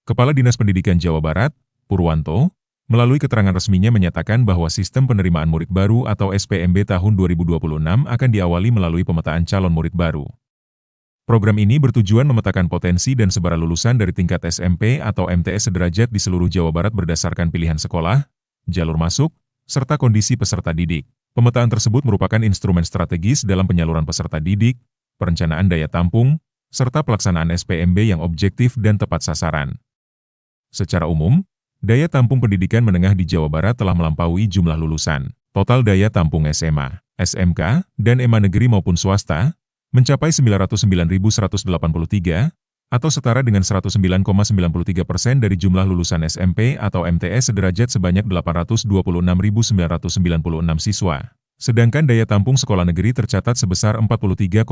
Kepala Dinas Pendidikan Jawa Barat, Purwanto, melalui keterangan resminya menyatakan bahwa sistem penerimaan murid baru atau SPMB tahun 2026 akan diawali melalui pemetaan calon murid baru. Program ini bertujuan memetakan potensi dan sebaran lulusan dari tingkat SMP atau MTS sederajat di seluruh Jawa Barat berdasarkan pilihan sekolah, jalur masuk, serta kondisi peserta didik. Pemetaan tersebut merupakan instrumen strategis dalam penyaluran peserta didik, perencanaan daya tampung, serta pelaksanaan SPMB yang objektif dan tepat sasaran. Secara umum, daya tampung pendidikan menengah di Jawa Barat telah melampaui jumlah lulusan. Total daya tampung SMA, SMK, dan EMA negeri maupun swasta mencapai 909.183, atau setara dengan 109,93% dari jumlah lulusan SMP atau MTS sederajat sebanyak 826.996 siswa. Sedangkan daya tampung sekolah negeri tercatat sebesar 43,9%.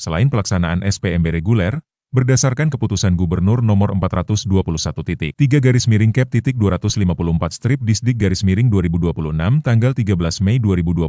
Selain pelaksanaan SPMB reguler, berdasarkan keputusan Gubernur nomor 421.Cap.254-Disdik-2024 tanggal 13 Mei 2026,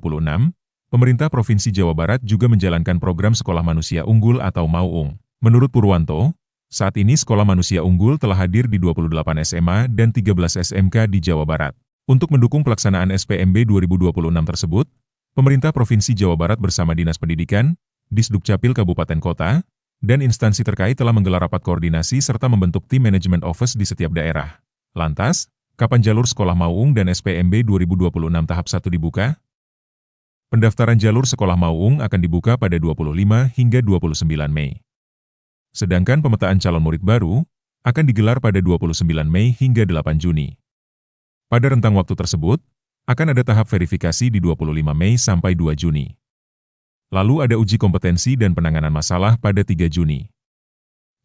pemerintah Provinsi Jawa Barat juga menjalankan program Sekolah Manusia Unggul atau MAUUNG. Menurut Purwanto, saat ini Sekolah Manusia Unggul telah hadir di 28 SMA dan 13 SMK di Jawa Barat. Untuk mendukung pelaksanaan SPMB 2026 tersebut, pemerintah Provinsi Jawa Barat bersama Dinas Pendidikan, Disdukcapil Kabupaten Kota, dan instansi terkait telah menggelar rapat koordinasi serta membentuk tim manajemen office di setiap daerah. Lantas, kapan jalur Sekolah MAUUNG dan SPMB 2026 tahap 1 dibuka? Pendaftaran jalur Sekolah MAUUNG akan dibuka pada 25 hingga 29 Mei. Sedangkan pemetaan calon murid baru akan digelar pada 29 Mei hingga 8 Juni. Pada rentang waktu tersebut, akan ada tahap verifikasi di 25 Mei sampai 2 Juni. Lalu ada uji kompetensi dan penanganan masalah pada 3 Juni.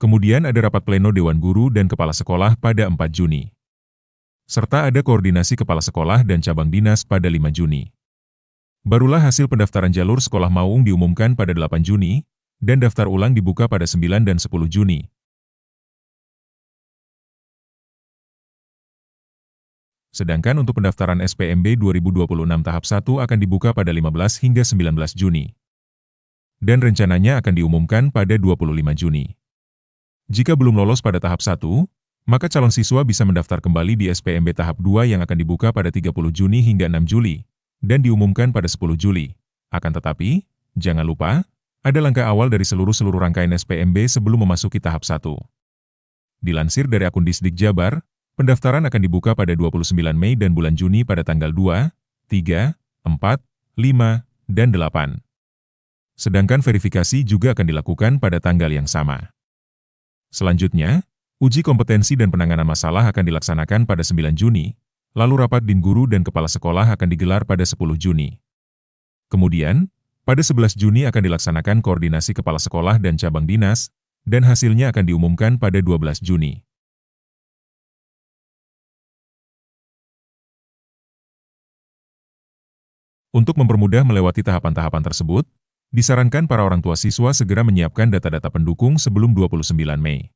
Kemudian ada rapat pleno Dewan Guru dan Kepala Sekolah pada 4 Juni. Serta ada koordinasi Kepala Sekolah dan Cabang Dinas pada 5 Juni. Barulah hasil pendaftaran jalur Sekolah MAUUNG diumumkan pada 8 Juni, dan daftar ulang dibuka pada 9 dan 10 Juni. Sedangkan untuk pendaftaran SPMB 2026 tahap 1 akan dibuka pada 15 hingga 19 Juni. Dan rencananya akan diumumkan pada 25 Juni. Jika belum lolos pada tahap 1, maka calon siswa bisa mendaftar kembali di SPMB tahap 2 yang akan dibuka pada 30 Juni hingga 6 Juli, dan diumumkan pada 10 Juli. Akan tetapi, jangan lupa, ada langkah awal dari seluruh rangkaian SPMB sebelum memasuki tahap 1. Dilansir dari akun Disdik Jabar, pendaftaran akan dibuka pada 29 Mei dan bulan Juni pada tanggal 2, 3, 4, 5, dan 8. Sedangkan verifikasi juga akan dilakukan pada tanggal yang sama. Selanjutnya, uji kompetensi dan penanganan masalah akan dilaksanakan pada 9 Juni, lalu rapat Din Guru dan Kepala Sekolah akan digelar pada 10 Juni. Kemudian, pada 11 Juni akan dilaksanakan koordinasi Kepala Sekolah dan Cabang Dinas, dan hasilnya akan diumumkan pada 12 Juni. Untuk mempermudah melewati tahapan-tahapan tersebut, disarankan para orang tua siswa segera menyiapkan data-data pendukung sebelum 29 Mei.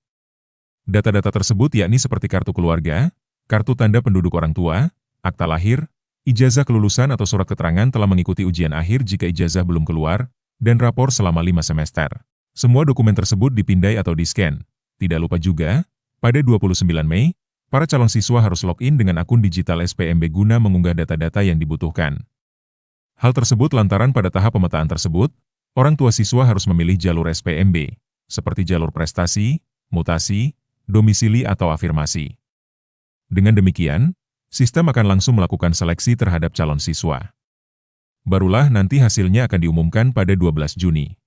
Data-data tersebut yakni seperti kartu keluarga, kartu tanda penduduk orang tua, akta lahir, ijazah kelulusan atau surat keterangan telah mengikuti ujian akhir jika ijazah belum keluar, dan rapor selama 5 semester. Semua dokumen tersebut dipindai atau di-scan. Tidak lupa juga, pada 29 Mei, para calon siswa harus login dengan akun digital SPMB guna mengunggah data-data yang dibutuhkan. Hal tersebut lantaran pada tahap pemetaan tersebut, orang tua siswa harus memilih jalur SPMB, seperti jalur prestasi, mutasi, domisili atau afirmasi. Dengan demikian, sistem akan langsung melakukan seleksi terhadap calon siswa. Barulah nanti hasilnya akan diumumkan pada 12 Juni.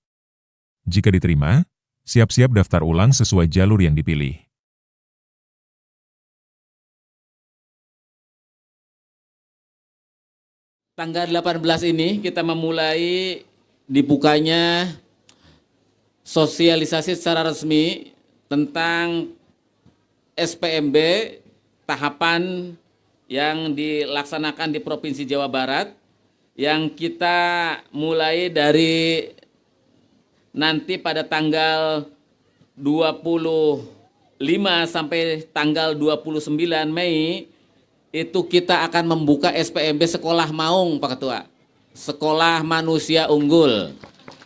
Jika diterima, siap-siap daftar ulang sesuai jalur yang dipilih. Tanggal 18 ini kita memulai dibukanya sosialisasi secara resmi tentang SPMB tahapan yang dilaksanakan di Provinsi Jawa Barat, yang kita mulai dari nanti pada tanggal 25 sampai tanggal 29 Mei, itu kita akan membuka SPMB Sekolah MAUUNG, Pak Ketua. Sekolah Manusia Unggul.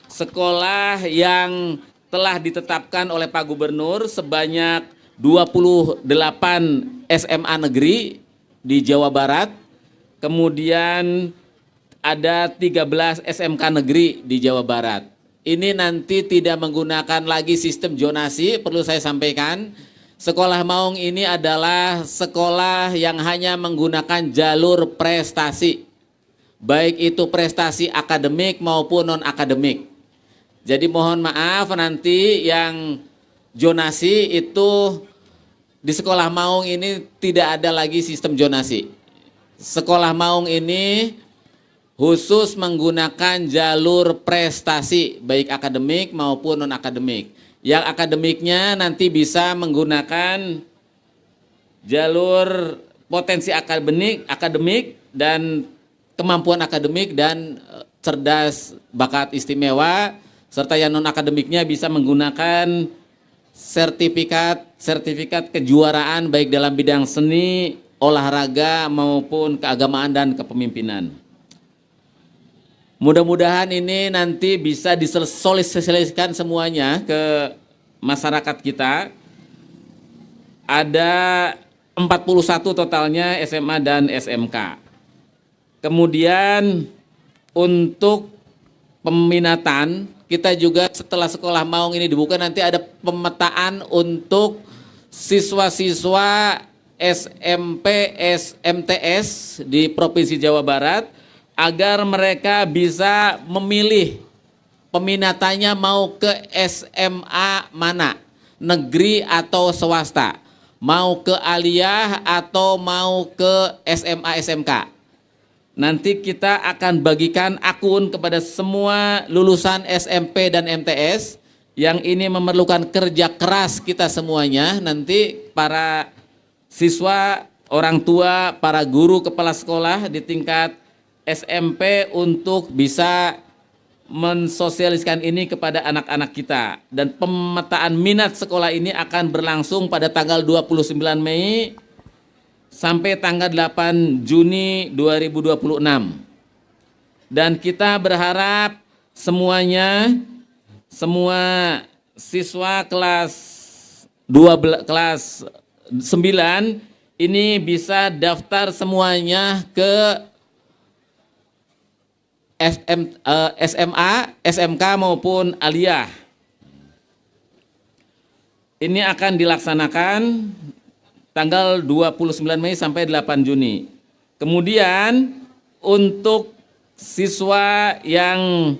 Sekolah yang telah ditetapkan oleh Pak Gubernur sebanyak 28 SMA negeri di Jawa Barat, kemudian ada 13 SMK negeri di Jawa Barat. Ini nanti tidak menggunakan lagi sistem zonasi, perlu saya sampaikan. Sekolah Maung ini adalah sekolah yang hanya menggunakan jalur prestasi, baik itu prestasi akademik maupun non-akademik. Jadi mohon maaf nanti yang zonasi itu di Sekolah Maung ini tidak ada lagi sistem zonasi. Sekolah Maung ini khusus menggunakan jalur prestasi baik akademik maupun non-akademik. Yang akademiknya nanti bisa menggunakan jalur potensi akademik dan kemampuan akademik dan cerdas bakat istimewa, serta yang non-akademiknya bisa menggunakan sertifikat kejuaraan baik dalam bidang seni, olahraga maupun keagamaan dan kepemimpinan. Mudah-mudahan ini nanti bisa disosialisasikan semuanya ke masyarakat kita. Ada 41 totalnya SMA dan SMK. Kemudian untuk peminatan, kita juga setelah Sekolah Maung ini dibuka nanti ada pemetaan untuk siswa-siswa SMP, MTS di Provinsi Jawa Barat agar mereka bisa memilih peminatannya mau ke SMA mana, negeri atau swasta, mau ke aliyah atau mau ke SMA, SMK. Nanti kita akan bagikan akun kepada semua lulusan SMP dan MTS yang ini memerlukan kerja keras kita semuanya. Nanti para siswa, orang tua, para guru, kepala sekolah di tingkat SMP untuk bisa mensosialiskan ini kepada anak-anak kita. Dan pemetaan minat sekolah ini akan berlangsung pada tanggal 29 Mei sampai tanggal 8 Juni 2026. Dan kita berharap semuanya, semua siswa kelas 9 ini bisa daftar semuanya ke SMA, SMK maupun aliyah. Ini akan dilaksanakan tanggal 29 Mei sampai 8 Juni. Kemudian untuk siswa yang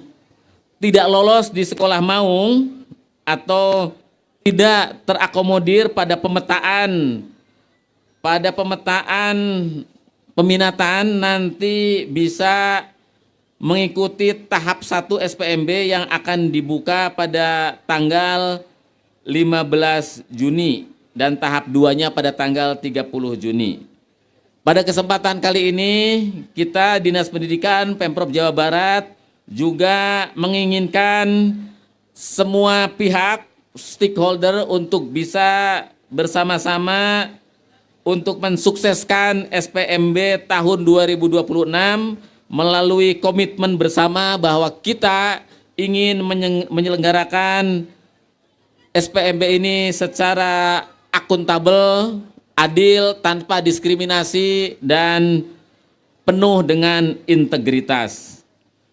tidak lolos di Sekolah Maung atau tidak terakomodir pada pemetaan peminatan nanti bisa mengikuti tahap 1 SPMB yang akan dibuka pada tanggal 15 Juni. Dan tahap 2-nya pada tanggal 30 Juni. Pada kesempatan kali ini, kita Dinas Pendidikan Pemprov Jawa Barat juga menginginkan semua pihak stakeholder untuk bisa bersama-sama untuk mensukseskan SPMB tahun 2026 melalui komitmen bersama bahwa kita ingin menyelenggarakan SPMB ini secara akuntabel, adil, tanpa diskriminasi, dan penuh dengan integritas.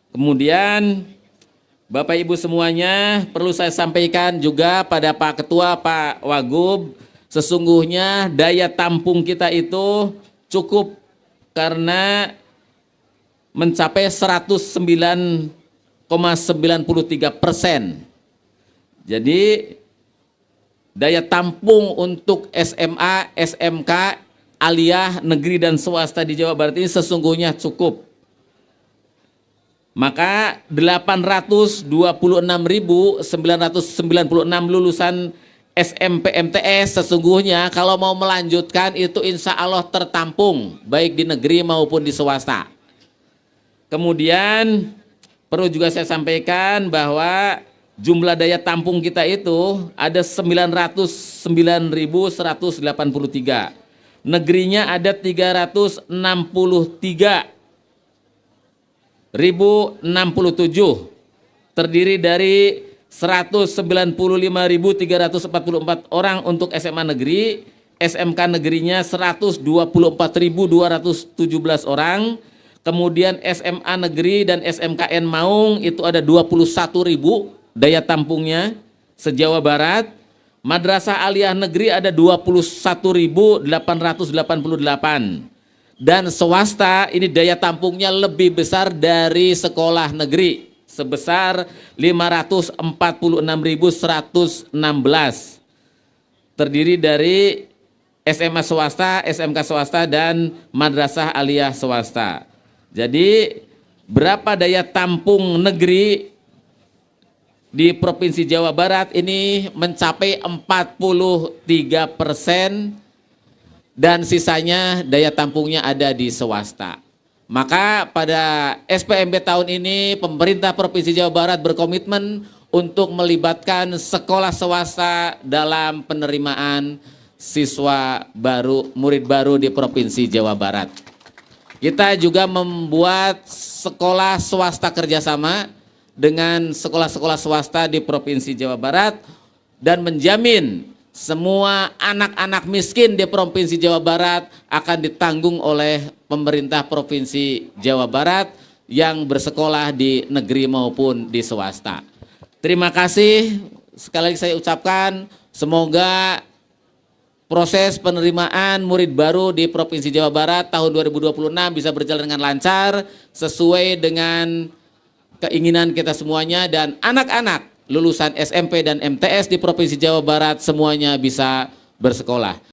Kemudian, Bapak Ibu semuanya, perlu saya sampaikan juga pada Pak Ketua, Pak Wagub, sesungguhnya daya tampung kita itu cukup karena mencapai 109,93%. Jadi, daya tampung untuk SMA, SMK, aliyah, negeri dan swasta di Jawa Barat ini sesungguhnya cukup. Maka 826.996 lulusan SMP MTS sesungguhnya kalau mau melanjutkan itu insya Allah tertampung baik di negeri maupun di swasta. Kemudian perlu juga saya sampaikan bahwa jumlah daya tampung kita itu ada 909.183. Negerinya ada 363.067. Terdiri dari 195.344 orang untuk SMA negeri, SMK negerinya 124.217 orang, kemudian SMA negeri dan SMKN Maung itu ada 21.000 daya tampungnya se-Jawa Barat. Madrasah Aliyah Negeri ada 21.888. Dan swasta ini daya tampungnya lebih besar dari sekolah negeri sebesar 546.116. Terdiri dari SMA swasta, SMK swasta, dan Madrasah Aliyah swasta. Jadi berapa daya tampung negeri di Provinsi Jawa Barat ini mencapai 43%, dan sisanya daya tampungnya ada di swasta. Maka pada SPMB tahun ini pemerintah Provinsi Jawa Barat berkomitmen untuk melibatkan sekolah swasta dalam penerimaan siswa baru, murid baru di Provinsi Jawa Barat. Kita juga membuat sekolah swasta kerjasama dengan sekolah-sekolah swasta di Provinsi Jawa Barat dan menjamin semua anak-anak miskin di Provinsi Jawa Barat akan ditanggung oleh pemerintah Provinsi Jawa Barat yang bersekolah di negeri maupun di swasta. Terima kasih, sekali lagi saya ucapkan semoga proses penerimaan murid baru di Provinsi Jawa Barat tahun 2026 bisa berjalan dengan lancar sesuai dengan keinginan kita semuanya, dan anak-anak lulusan SMP dan MTS di Provinsi Jawa Barat semuanya bisa bersekolah.